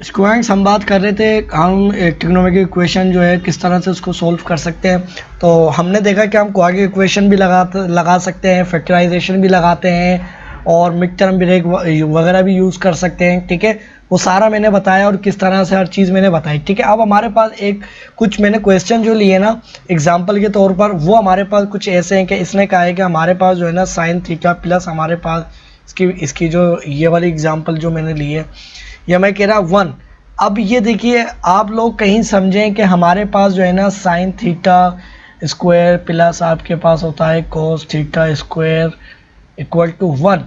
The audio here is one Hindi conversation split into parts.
स्टूडेंट्स हम बात कर रहे थे हम ट्रिग्नोमेट्रिक इक्वेशन जो है किस तरह से उसको सोल्व कर सकते हैं। तो हमने देखा कि हम क्वाड्रेटिक इक्वेशन भी लगा सकते हैं, फैक्टराइजेशन भी लगाते हैं और मिड टर्म ब्रेक वगैरह भी यूज़ कर सकते हैं। ठीक है, वो सारा मैंने बताया और किस तरह से हर चीज़ मैंने बताई। ठीक है, अब हमारे पास कुछ मैंने क्वेश्चन जो लिए ना एग्जाम्पल के तौर पर, वो हमारे पास कुछ ऐसे हैं कि इसने कहा है कि हमारे पास जो है ना साइन थीटा प्लस हमारे पास इसकी जो ये वाली एग्जाम्पल जो मैंने ली है, या मैं कह रहा 1। अब ये देखिए आप लोग कहीं समझें कि हमारे पास जो है ना साइन थीटा स्क्वायर प्लस आपके पास होता है cos theta square equal to 1।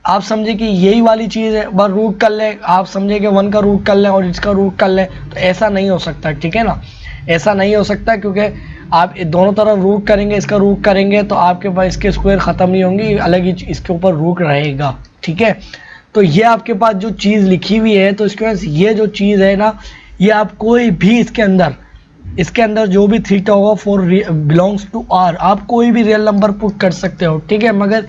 आप समझे कि यही वाली चीज़ है, बस रूट कर लें, आप समझे कि 1 का रूट कर लें और इसका रूट कर लें, तो ऐसा नहीं हो सकता। ठीक है ना, ऐसा नहीं हो सकता, क्योंकि आप दोनों तरफ रूट करेंगे, इसका रूट करेंगे तो आपके पास इसके स्क्वायर ख़त्म नहीं होंगी, अलग ही इसके ऊपर रूट रहेगा। ठीक है, तो ये आपके पास जो चीज़ लिखी हुई है, तो इसके पास ये जो चीज़ है ना, ये आप कोई भी इसके अंदर जो भी थीटा होगा फॉर बिलोंग्स टू आर, आप कोई भी रियल नंबर पुट कर सकते हो। ठीक है, मगर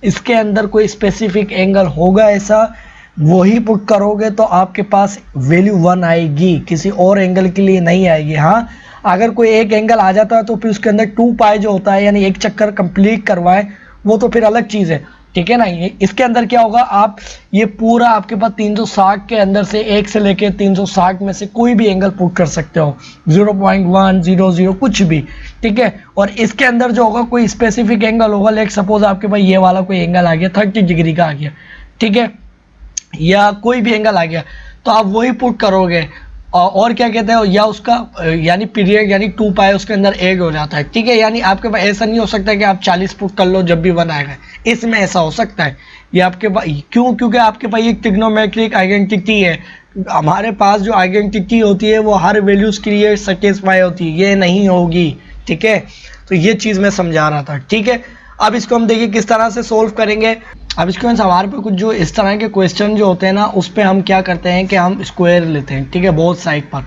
इसके अंदर कोई स्पेसिफिक एंगल होगा ऐसा, वही पुट करोगे तो आपके पास वैल्यू 1 आएगी, किसी और एंगल के लिए नहीं आएगी। हाँ, अगर कोई एक एंगल आ जाता है तो फिर उसके अंदर 2 पाई जो होता है, यानी एक चक्कर कंप्लीट करवाए, वो तो फिर अलग चीज़ है। ठीक है ना, इसके अंदर क्या होगा, आप ये पूरा आपके पास 360 के अंदर से 1 से लेके 360 में से कोई भी एंगल पुट कर सकते हो, 0.100 कुछ भी। ठीक है, और इसके अंदर जो होगा कोई स्पेसिफिक एंगल होगा, लाइक सपोज आपके पास ये वाला कोई एंगल आ गया 30 डिग्री का आ गया, ठीक है, या कोई भी एंगल आ गया, तो आप वही पुट करोगे। और क्या कहते हैं, या उसका यानी पीरियड यानी 2 पाई उसके अंदर ऐड हो जाता है। ठीक है, यानी आपके पास ऐसा नहीं हो सकता कि आप 40 पुट कर लो जब भी 1 आएगा, इसमें ऐसा हो सकता है। ये आपके पास क्यों, क्योंकि आपके पास एक ट्रिग्नोमेट्रिक आइडेंटिटी है। हमारे पास जो आइडेंटिटी होती है वो हर वैल्यूज के लिए सेटिस्फाई होती है, ये नहीं होगी। ठीक है, तो ये चीज़ मैं समझा रहा था। ठीक है, अब इसको हम देखिए किस तरह से सोल्व करेंगे। अब इसको हमारे पे कुछ जो इस तरह के क्वेश्चन जो होते हैं ना, उस पर हम क्या करते हैं कि हम स्क्वायर लेते हैं। ठीक है, बोथ साइड पर।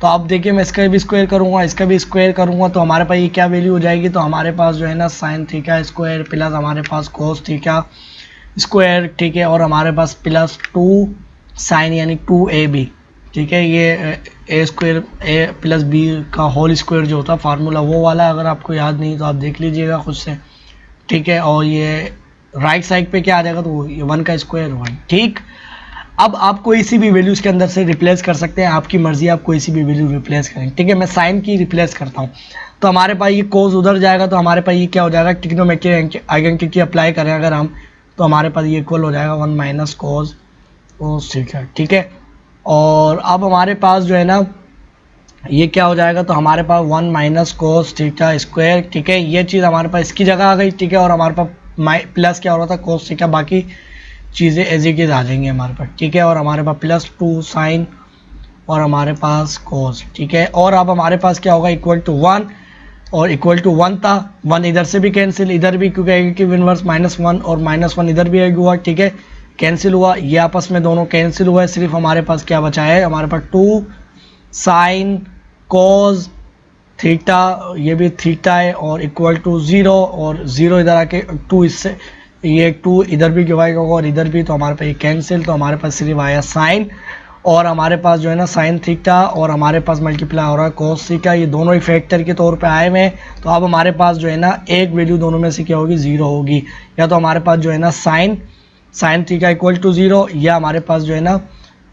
तो आप देखिए मैं इसका भी स्क्वायर करूँगा, इसका भी स्क्वायर करूँगा, तो हमारे पास ये क्या वैल्यू हो जाएगी, तो हमारे पास जो है ना साइन थीटा स्क्वायर प्लस हमारे पास कोस थीटा स्क्वायर। ठीक है, और हमारे पास प्लस 2 साइन यानी 2ab। ठीक है, ये ए स्क्वायर ए प्लस बी का होल स्क्वायर जो होता है फार्मूला, वो वाला अगर आपको याद नहीं तो आप देख लीजिएगा खुद से। ठीक है, और ये राइट साइड पे क्या आ जाएगा, तो ये 1 का स्क्वायर 1। ठीक, अब आप कोई सी भी वैल्यू इसके अंदर से रिप्लेस कर सकते हैं, आपकी मर्जी, आप कोई सी भी वैल्यू रिप्लेस करें। ठीक है, मैं साइन की रिप्लेस करता हूँ, तो हमारे पास ये कोस उधर जाएगा, तो हमारे पास ये क्या हो जाएगा, ट्रिग्नोमेट्रिक आइडेंटिटी अप्लाई करें अगर हम, तो हमारे पास ये इक्वल हो जाएगा 1 माइनस कोस थीटा। ठीक है, और अब हमारे पास जो है ना ये क्या हो जाएगा, तो हमारे पास 1 माइनस कोस थीटा स्क्वायर। ठीक है, ये चीज़ हमारे पास इसकी जगह आ गई। ठीक है, और हमारे पास प्लस क्या हो रहा था कोस थीटा, बाकी चीज़ें एज इट इज आ जाएंगी हमारे पास। ठीक है, और हमारे पास प्लस 2 साइन और हमारे पास कोस। ठीक है, और अब हमारे पास क्या होगा, इक्वल टू 1, और इक्वल टू 1 था, 1 इधर से भी कैंसिल, इधर भी क्योंकि एडिटिव इनवर्स -1 और -1 इधर भी एक हुआ। ठीक है, कैंसिल हुआ, ये आपस में दोनों कैंसिल हुआ है, सिर्फ हमारे पास क्या बचा है, हमारे पास 2 साइन कोस थीटा, ये भी थीटा है, और इक्वल टू 0, और 0 इधर आके 2 इससे, ये 2 इधर भी डिवाइड होगा और इधर भी, तो हमारे पास ये कैंसिल, तो हमारे पास सिर्फ आया साइन, और हमारे पास जो है ना साइन थीटा और हमारे पास मल्टीप्लाई हो रहा है कोस थीटा, ये दोनों ही फैक्टर के तौर पे आए हुए हैं। तो अब हमारे पास जो है ना एक वैल्यू दोनों में से क्या होगी, 0 होगी, या तो हमारे पास जो है ना साइन थीटा इक्वल टू 0, या हमारे पास जो है ना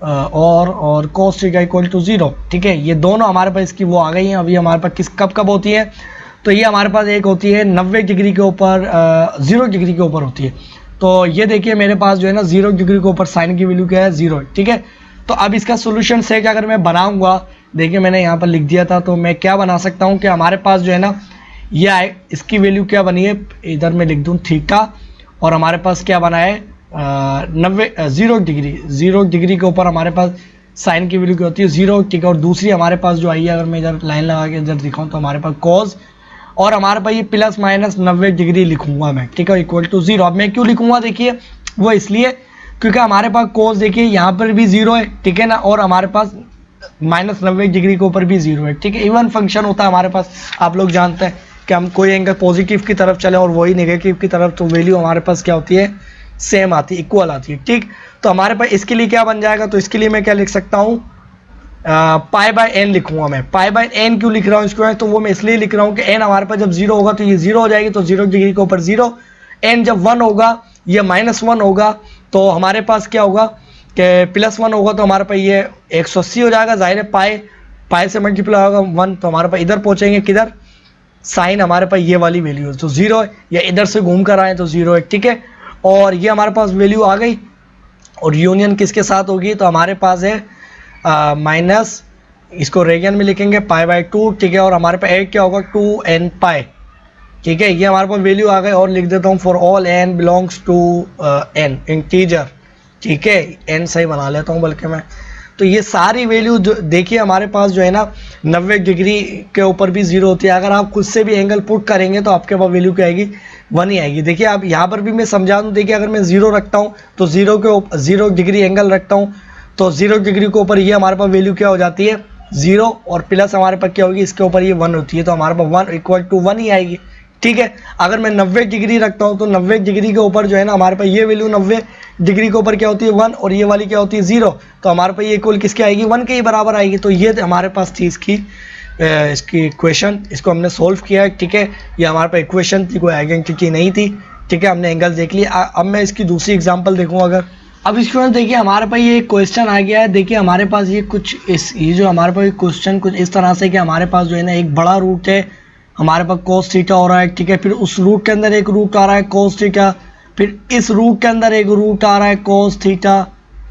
और कोस थीटा इक्वल टू 0। ठीक है, ये दोनों हमारे पास इसकी वो आ गई हैं। अभी हमारे पास कब होती है, तो ये हमारे पास एक होती है 90 डिग्री के ऊपर, 0 डिग्री के ऊपर होती है। तो ये देखिए मेरे पास जो है ना 0 डिग्री के ऊपर साइन की वैल्यू क्या है, 0। ठीक है, तो अब इसका सोल्यूशन सेट अगर मैं बनाऊंगा, देखिए मैंने यहाँ पर लिख दिया था, तो मैं क्या बना सकता हूँ कि हमारे पास जो है ना ये इसकी वैल्यू क्या बनी है, इधर मैं लिख दूँ थीटा, और हमारे पास क्या बना है 0 डिग्री के ऊपर हमारे पास साइन की वैल्यू क्या होती है, 0। ठीक है, और दूसरी हमारे पास जो आई है, अगर मैं इधर लाइन लगा के इधर दिखाऊँ तो हमारे पास कॉस, और हमारे पास ये प्लस माइनस 90 डिग्री लिखूंगा मैं। ठीक है, इक्वल टू 0। अब मैं क्यों लिखूंगा, देखिए वो इसलिए क्योंकि हमारे पास कोस देखिए यहाँ पर भी 0 है। ठीक है ना, और हमारे पास -90 डिग्री के ऊपर भी 0 है। ठीक है, इवन फंक्शन होता है हमारे पास, आप लोग जानते हैं कि हम कोई एंगल पॉजिटिव की तरफ चले और वही नेगेटिव की तरफ, तो वैल्यू हमारे पास क्या होती है, सेम आती है, इक्वल आती है। ठीक, तो हमारे पास इसके लिए क्या बन जाएगा, तो इसके लिए मैं क्या लिख सकता हूँ, पाई बाय एन लिखूंगा मैं। पाई बाय एन क्यों लिख रहा हूँ इसको, तो वो मैं इसलिए लिख रहा हूँ कि एन हमारे पास जब जीरो होगा तो ये जीरो हो जाएगी, तो 0 डिग्री के ऊपर जीरो। एन जब 1 होगा, ये -1 होगा, तो हमारे पास क्या होगा कि +1 होगा, तो हमारे पास ये 180 हो जाएगा। जाहिर है पाई से मल्टीप्लाई होगा 1, तो हमारे पास इधर पहुंचेंगे किधर, साइन हमारे पास ये वाली वैल्यू है तो 0 है, या इधर से घूम कर आए तो 0 है, ठीक है। और ये हमारे पास वैल्यू आ गई, और यूनियन किसके साथ होगी, तो हमारे पास है माइनस, इसको रेडियन में लिखेंगे π/2, ठीक है। और हमारे पास एक क्या होगा 2n पाई, ठीक है। ये हमारे पास वैल्यू आ गई, और लिख देता हूँ for all n belongs to n integer, ठीक है। n सही बना लेता हूँ बल्कि मैं। तो ये सारी वैल्यू जो देखिए हमारे पास जो है ना 90 डिग्री के ऊपर भी 0 होती है। अगर आप खुद से भी एंगल पुट करेंगे तो आपके पास वैल्यू क्या आएगी, 1 ही आएगी। देखिए आप यहाँ पर भी मैं समझा दूँ, देखिए अगर मैं 0 रखता हूँ तो 0 डिग्री एंगल रखता हूँ, तो 0 डिग्री के ऊपर ये हमारे पास वैल्यू क्या हो जाती है 0, और प्लस हमारे पास क्या होगी, इसके ऊपर ये 1 होती है, तो हमारे पास 1 = 1 ही आएगी, ठीक है। अगर मैं 90 डिग्री रखता हूँ तो 90 डिग्री के ऊपर जो है ना हमारे पास ये वैल्यू 90 डिग्री के ऊपर क्या होती है 1, और ये वाली क्या होती है 0, तो हमारे पास ये इक्वल किसके आएगी 1 के ही बराबर आएगी। तो ये हमारे पास थी इसकी इक्वेशन, इसको हमने सोल्व किया है, ठीक है। ये हमारे पास इक्वेशन थी, कोई आइडेंटिटी नहीं थी, ठीक है। हमने एंगल देख लिया। अब मैं इसकी दूसरी एग्जाम्पल देखूँ अगर, अब इसको देखिए हमारे पास ये क्वेश्चन आ गया है। देखिए हमारे पास ये कुछ ये जो हमारे पास क्वेश्चन कुछ इस तरह से कि हमारे पास जो है ना एक बड़ा रूट है, हमारे पास cos थीटा हो रहा है, ठीक है। फिर उस रूट के अंदर एक रूट आ रहा है cos थीटा, फिर इस रूट के अंदर एक रूट आ रहा है cos थीटा,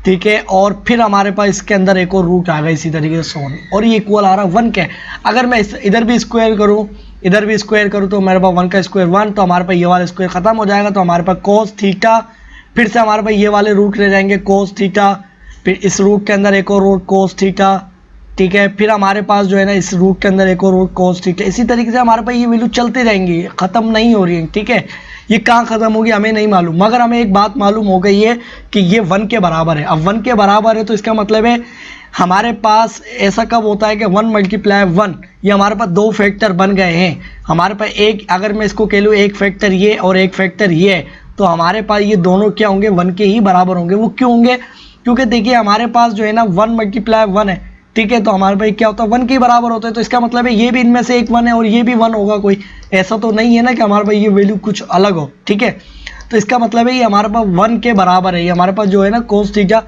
ठीक है। और फिर हमारे पास इसके अंदर एक और रूट आ गया इसी तरीके से सोन, और ये इक्वल आ रहा है 1 के। अगर मैं इधर भी स्क्वायर करूँ, इधर भी स्क्वायर करूँ, तो मेरे पास 1 का स्क्वायर 1, तो हमारे पास ये वाला स्क्वायर खत्म हो जाएगा, तो हमारे पास cos थीटा, फिर से हमारे पास ये वाले रूट ले जाएंगे cos थीटा, फिर इस रूट के अंदर एक और रूट cos थीटा, ठीक है। फिर हमारे पास जो है ना इस रूट के अंदर एक और रूट cos थीटा, इसी तरीके से हमारे पास ये वैल्यू चलते जाएंगी, ख़त्म नहीं हो रही है, ठीक है। ये कहाँ ख़त्म होगी हमें नहीं मालूम, मगर हमें एक बात मालूम हो गई है कि ये 1 के बराबर है। अब 1 के बराबर है तो इसका मतलब है हमारे पास ऐसा कब होता है कि 1 × 1, ये हमारे पास 2 फैक्टर बन गए हैं। हमारे पास एक, अगर मैं इसको कह लूँ एक फैक्टर ये और एक फैक्टर ये है, तो हमारे पास ये दोनों क्या होंगे 1 के ही बराबर होंगे। वो क्यों होंगे, क्योंकि देखिए हमारे पास जो है ना 1 × 1 है, ठीक है। तो हमारे पास क्या होता है 1 के ही बराबर होता है, तो इसका मतलब है ये भी इनमें से एक 1 है और ये भी 1 होगा। कोई ऐसा तो नहीं है ना कि हमारे पास ये वैल्यू कुछ अलग हो, ठीक है। तो इसका मतलब है ये हमारे पास 1 के बराबर है। ये हमारे पास जो है ना cos थीटा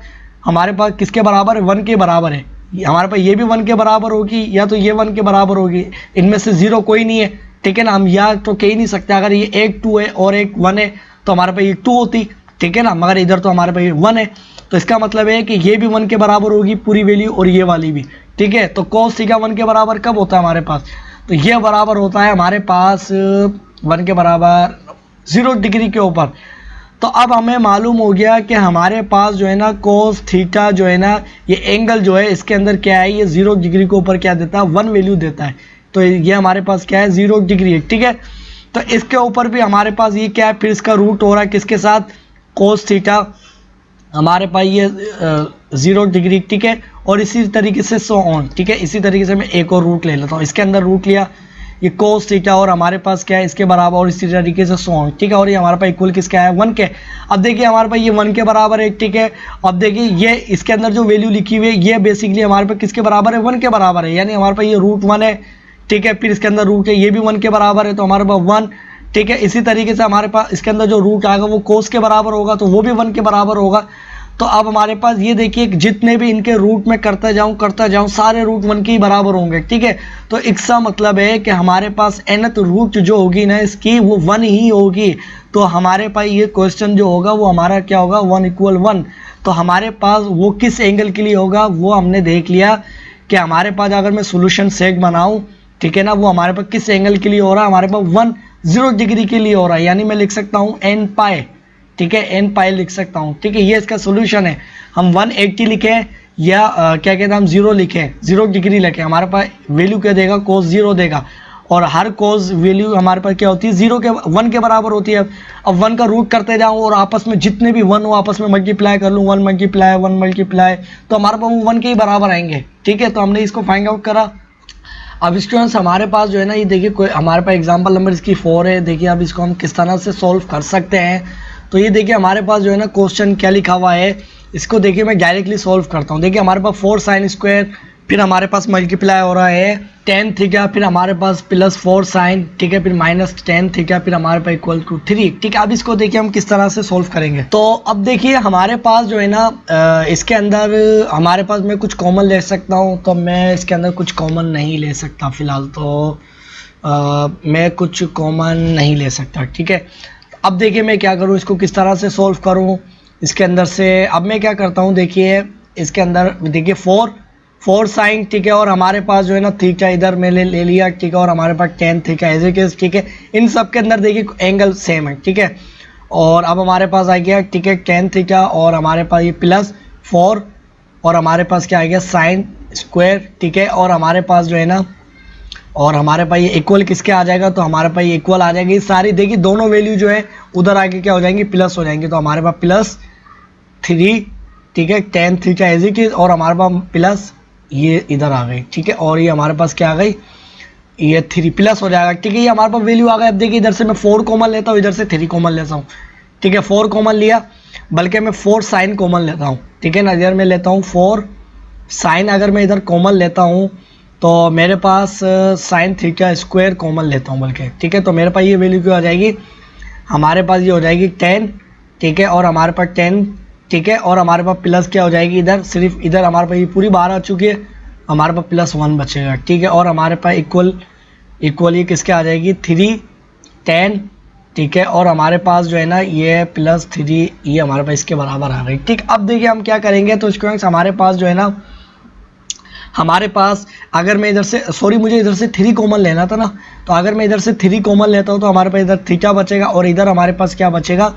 हमारे पास किसके बराबर है 1 के बराबर है। हमारे पास ये भी 1 के बराबर होगी, या तो ये 1 के बराबर होगी, इनमें से 0 कोई नहीं है, ठीक है ना। हम या तो कह ही नहीं सकते, अगर ये एक 2 है और एक 1 है तो हमारे पास ये 2 होती, ठीक है ना, मगर इधर तो हमारे पास ये 1 है, तो इसका मतलब है कि ये भी 1 के बराबर होगी पूरी वैल्यू, और ये वाली भी, ठीक है। तो cos थीटा 1 के बराबर कब होता है हमारे पास, तो ये बराबर होता है हमारे पास 1 के बराबर 0 डिग्री के ऊपर। तो अब हमें मालूम हो गया कि हमारे पास जो है ना cos थीटा जो है ना ये एंगल जो है इसके अंदर क्या है, ये 0 डिग्री के ऊपर क्या देता है 1 वैल्यू देता है। तो ये हमारे पास क्या है 0 डिग्री है, ठीक है। तो इसके ऊपर भी हमारे पास ये क्या है, फिर इसका रूट हो रहा है किसके साथ cos थीटा, हमारे पास ये 0 डिग्री, ठीक है। और इसी तरीके से सो ऑन, ठीक है। इसी तरीके से मैं एक और रूट ले लेता हूँ, इसके अंदर रूट लिया ये cos थीटा, और हमारे पास क्या है इसके बराबर, और इसी तरीके से सो ऑन, ठीक है। और ये हमारे पास इक्वल किसका है 1 के। अब देखिए हमारे पास ये 1 के बराबर है, ठीक है। अब देखिए ये इसके अंदर जो वैल्यू लिखी हुई है ये बेसिकली हमारे पास किसके बराबर है 1 के बराबर है, यानी हमारे पास ये √1 है, ठीक है। फिर इसके अंदर रूट है, ये भी 1 के बराबर है, तो हमारे पास 1, ठीक है। इसी तरीके से हमारे पास इसके अंदर जो रूट आएगा वो cos के बराबर होगा, तो वो भी 1 के बराबर होगा। तो अब हमारे पास ये देखिए जितने भी इनके रूट में करता जाऊं सारे रूट 1 के ही बराबर होंगे, ठीक है। तो इसका मतलब है कि हमारे पास nth रूट जो होगी ना इसकी वो 1 ही होगी। तो हमारे पास ये क्वेश्चन जो होगा वो हमारा क्या होगा 1 = 1। तो हमारे पास वो किस एंगल के लिए होगा वो हमने देख लिया कि हमारे पास अगर मैं सोल्यूशन सेट बनाऊं, ठीक है ना, वो हमारे पास किस एंगल के लिए हो रहा है, हमारे पास 1 डिग्री के लिए हो रहा है, यानी मैं लिख सकता हूँ n पाई, ठीक है, n पाई लिख सकता हूँ, ठीक है। ये इसका सोल्यूशन है। हम 180 लिखें या क्या कहते हैं हम 0 लिखें, 0 डिग्री लिखें, हमारे पास वैल्यू क्या देगा cos 0 देगा, और हर cos वैल्यू हमारे पास क्या होती है 1 के बराबर होती है। अब 1 का रूट करते जाऊँ और आपस में जितने भी 1 हो आपस में मल्टीप्लाई कर लूँ, 1 मल्टीप्लाई, तो हमारे पास वो 1 के ही बराबर आएंगे, ठीक है। तो हमने इसको फाइंड आउट करा। अब स्टूडेंट्स हमारे पास जो है ना ये देखिए कोई हमारे पास एग्जाम्पल नंबर इसकी 4 है। देखिए अब इसको हम किस तरह से सॉल्व कर सकते हैं। तो ये देखिए हमारे पास जो है ना क्वेश्चन क्या लिखा हुआ है, इसको देखिए मैं डायरेक्टली सॉल्व करता हूँ। देखिए हमारे पास 4 sin² फिर हमारे पास मल्टीप्लाई हो रहा है टेन थीटा, फिर हमारे पास प्लस 4 साइन, ठीक है, फिर माइनस टेन थीटा, फिर हमारे पास इक्वल टू 3, ठीक है। अब इसको देखिए हम किस तरह से सोल्व करेंगे। तो अब देखिए हमारे पास जो है ना इसके अंदर हमारे पास मैं कुछ कॉमन ले सकता हूँ, तो मैं इसके अंदर कुछ कॉमन नहीं ले सकता फिलहाल, तो मैं कुछ कॉमन नहीं ले सकता, ठीक है। अब देखिए मैं क्या करूँ, इसको किस तरह से सोल्व करूँ इसके अंदर से। अब मैं क्या करता हूँ, देखिए इसके अंदर देखिए 4 साइन, ठीक है, और हमारे पास जो है ना थीटा इधर में ले लिया, ठीक है, और हमारे पास ten theta as it is, ठीक है। इन सब के अंदर देखिए एंगल सेम है, ठीक है। और अब हमारे पास आ गया, ठीक है, टेन थीटा, और हमारे पास ये प्लस 4, और हमारे पास क्या आ गया साइन स्क्वायर, ठीक है। और हमारे पास जो है ना, और हमारे पास ये इक्वल किसके आ जाएगा, तो हमारे पास ये इक्वल आ जाएगी सारी, देखिए दोनों वैल्यू जो है उधर आके क्या हो जाएंगी, प्लस हो जाएंगे। तो हमारे पास प्लस 3, ठीक है, tan theta as it is, और हमारे पास प्लस ये इधर आ गई, ठीक है, और ये हमारे पास क्या आ गई, ये 3 प्लस हो जाएगा, ठीक है। ये हमारे पास वैल्यू आ गई। अब देखिए इधर से मैं 4 कॉमन लेता हूँ, इधर से 3 कॉमन लेता हूँ, ठीक है। 4 कॉमन लिया, बल्कि मैं 4 साइन कॉमन लेता हूँ, ठीक है ना। इधर मैं लेता हूँ 4 साइन, अगर मैं इधर कॉमन लेता हूँ तो मेरे पास साइन थीटा स्क्वायर कॉमन लेता हूँ बल्कि, ठीक है। तो मेरे पास ये वैल्यू क्या हो जाएगी, हमारे पास ये हो जाएगी 10, ठीक है, और हमारे पास 10, ठीक है, और हमारे पास प्लस क्या हो जाएगी इधर, सिर्फ इधर हमारे पास ये पूरी बाहर आ चुकी है, हमारे पास प्लस 1 बचेगा, ठीक है। और हमारे पास इक्वल ये किसके आ जाएगी 3 10, ठीक है, और हमारे पास जो है ना ये प्लस 3 ये हमारे पास इसके बराबर आ गई, ठीक। अब देखिए हम क्या करेंगे, तो इसको हमारे पास जो है ना, हमारे पास अगर मैं इधर से सॉरी मुझे इधर से 3 कॉमन लेना था ना, तो अगर मैं इधर से 3 कॉमन लेता हूँ तो हमारे पास इधर थीटा बचेगा, और इधर हमारे पास क्या बचेगा,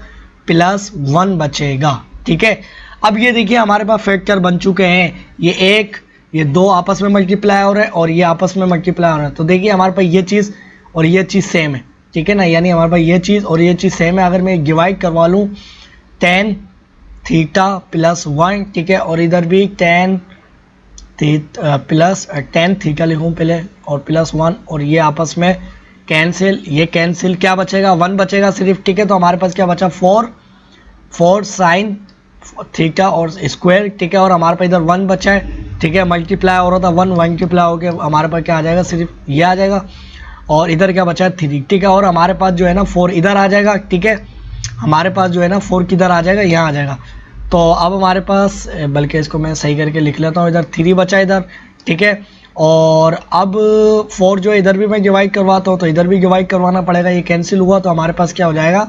प्लस 1 बचेगा, ठीक है। अब ये देखिए हमारे पास फैक्टर बन चुके हैं, ये 1 ये 2 आपस में मल्टीप्लाई हो रहे हैं, और ये आपस में मल्टीप्लाई हो रहे हैं। तो देखिए हमारे पास ये चीज़ और ये चीज़ सेम है, ठीक है ना, यानी हमारे पास ये चीज़ और ये चीज़ सेम है। अगर मैं डिवाइड करवा लूँ टेन थीटा प्लस 1, ठीक है, और इधर भी प्लस 10 थीटा लिखूँ पहले, और प्लस 1, और ये आपस में कैंसिल, ये कैंसिल, क्या बचेगा 1 बचेगा सिर्फ, ठीक है। तो हमारे पास क्या बचा 4 साइन थीटा और स्क्वायर, ठीक है, और हमारे पास इधर 1 बचा है, ठीक है, मल्टीप्लाई हो रहा था 1 मल्टीप्लाई हो गया, हमारे पास क्या आ जाएगा, सिर्फ ये आ जाएगा, और इधर क्या बचा है 3, ठीक है, और हमारे पास जो है ना 4 इधर आ जाएगा, ठीक है, हमारे पास जो है ना 4 किधर आ जाएगा, यहाँ आ जाएगा। तो अब हमारे पास, बल्कि इसको मैं सही करके लिख लेता हूँ, इधर 3 बचा इधर, ठीक है, और अब 4 जो इधर भी मैं डिवाइड करवाता हूँ तो इधर भी डिवाइड करवाना पड़ेगा, ये कैंसिल हुआ, तो हमारे पास क्या हो जाएगा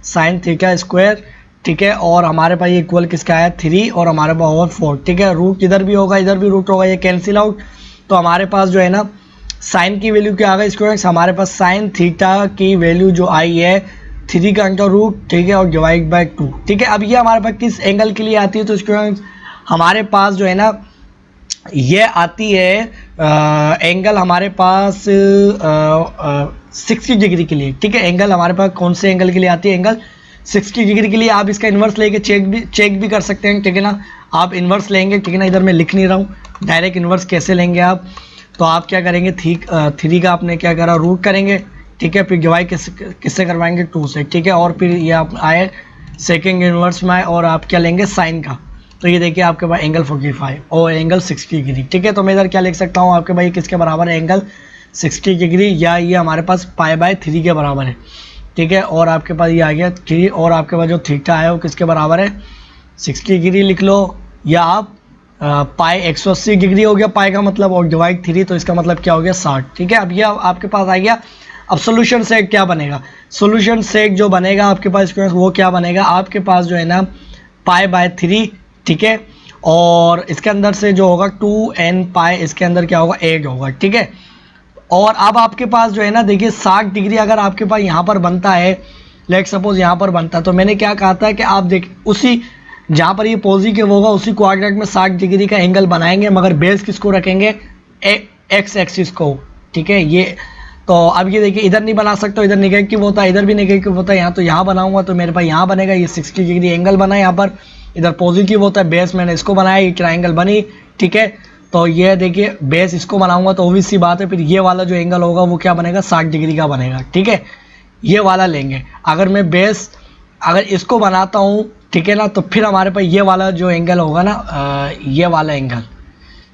साइन थीटा स्क्वायर, ठीक है, और हमारे पास ये इक्वल किसका आया 3, और हमारे पास ओवर 4, ठीक है, रूट इधर भी होगा इधर भी रूट होगा, ये कैंसिल आउट। तो हमारे पास जो है ना साइन की वैल्यू क्या आ गई, इसको हमारे पास साइन थीटा की वैल्यू जो आई है 3 का अंडर रूट, ठीक है, और डिवाइड बाय 2, ठीक है। अब ये हमारे पास किस एंगल के लिए आती है, तो इसको हमारे पास जो है ना ये आती है एंगल हमारे पास 60 डिग्री के लिए, ठीक है। एंगल हमारे पास कौन से एंगल के लिए आती है, एंगल 60 डिग्री के लिए। आप इसका इन्वर्स लेके चेक भी कर सकते हैं, ठीक है ना, आप इन्वर्स लेंगे, ठीक है ना, इधर मैं लिख नहीं रहा हूँ, डायरेक्ट इन्वर्स कैसे लेंगे आप, तो आप क्या करेंगे 3 का आपने क्या करा रूट करेंगे, ठीक है, फिर डिवाइड किससे करवाएंगे 2 से, ठीक है, और फिर ये आप आए सेकेंड इन्वर्स में आए और आप क्या लेंगे साइन का, तो ये देखिए आपके पास एंगल 45 और एंगल 60 डिग्री, ठीक है। तो मैं इधर क्या लिख सकता हूँ आपके भाई किसके बराबर है, एंगल 60 डिग्री, या ये हमारे पास π/3 के बराबर है, ठीक है, और आपके पास ये आ गया 3, और आपके पास जो थीटा है वो किसके बराबर है 60 डिग्री लिख लो, या आप पाई 180 डिग्री हो गया, पाई का मतलब, और डिवाइड 3 तो इसका मतलब क्या हो गया 60, ठीक है। अब ये आपके पास आ गया। अब सोल्यूशन सेट क्या बनेगा, सोल्यूशन सेट जो बनेगा आपके पास वो क्या बनेगा, आपके पास जो है ना π/3, ठीक है, और इसके अंदर से जो होगा 2n पाई, इसके अंदर क्या होगा 8 होगा, ठीक है। और अब आपके पास जो है ना देखिए 60 डिग्री अगर आपके पास यहाँ पर बनता है, लेट सपोज यहाँ पर बनता है, तो मैंने क्या कहा था कि आप देख उसी जहाँ पर ये पॉजिटिव होगा उसी क्वाड्रेंट में 60 डिग्री का एंगल बनाएंगे, मगर बेस किसको रखेंगे एक्स एक्सिस को, ठीक है। ये तो अब ये देखिए इधर नहीं बना सकते, इधर नेगेटिव होता है, इधर भी नेगेटिव होता है, यहाँ तो यहाँ बनाऊंगा तो मेरे पास यहाँ बनेगा, ये 60 डिग्री एंगल बना है, यहाँ पर इधर पॉजिटिव होता है, बेस मैंने इसको बनाया, ये ट्रायंगल बनी, ठीक है। तो ये देखिए बेस इसको बनाऊंगा तो ऑब्वियस सी बात है, फिर ये वाला जो एंगल होगा वो क्या बनेगा 60 डिग्री का बनेगा, ठीक है, ये वाला लेंगे। अगर मैं बेस अगर इसको बनाता हूँ, ठीक है ना, तो फिर हमारे पास ये वाला जो एंगल होगा ना, ये वाला एंगल,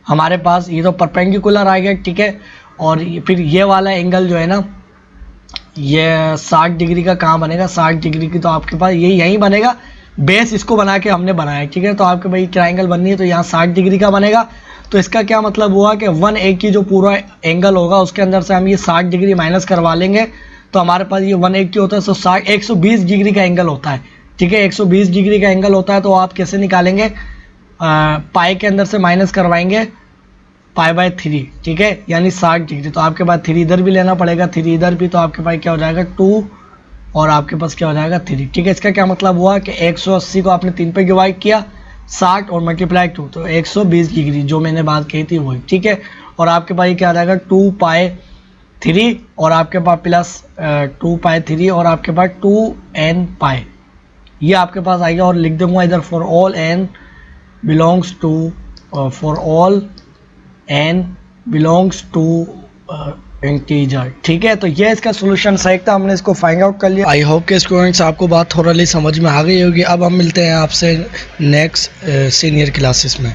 हमारे पास ये तो परपेंडिकुलर आ गया, ठीक है। और फिर ये वाला एंगल जो है ना, ये 60 डिग्री का कहाँ बनेगा, 60 डिग्री की तो आपके पास ये यहीं बनेगा, बेस इसको बना के हमने बनाया, ठीक है। तो आपके भाई ट्रायंगल बननी है तो यहाँ 60 डिग्री का बनेगा। तो इसका क्या मतलब हुआ कि 180 जो पूरा एंगल होगा उसके अंदर से हम ये 60 डिग्री माइनस करवा लेंगे, तो हमारे पास ये 180 होता है, तो 120 डिग्री का एंगल होता है, ठीक है। 120 डिग्री का एंगल होता है, तो आप कैसे निकालेंगे, पाई के अंदर से माइनस करवाएंगे पाई/3, ठीक है, यानी 60 डिग्री। तो आपके पास 3 इधर भी लेना पड़ेगा, 3 इधर भी, तो आपके पास क्या हो जाएगा 2, और आपके पास क्या हो जाएगा 3, ठीक है। इसका क्या मतलब हुआ कि 180 को आपने 3 पे डिवाइड किया, 60 और मल्टीप्लाई 2, तो 120 डिग्री जो मैंने बात कही थी वही, ठीक है। और आपके पास क्या आ जाएगा 2π3, और आपके पास प्लस 2π3, और आपके पास 2n π, ये आपके पास आएगा। और लिख दूंगा इधर for all n belongs to, for all n belongs to integer, ठीक है। तो ये इसका सोल्यूशन सही था, हमने इसको फाइंड आउट कर लिया। आई होप के स्टूडेंट्स आपको बात थोड़ा समझ में आ गई होगी। अब हम मिलते हैं आपसे नेक्स्ट सीनियर क्लासेस में।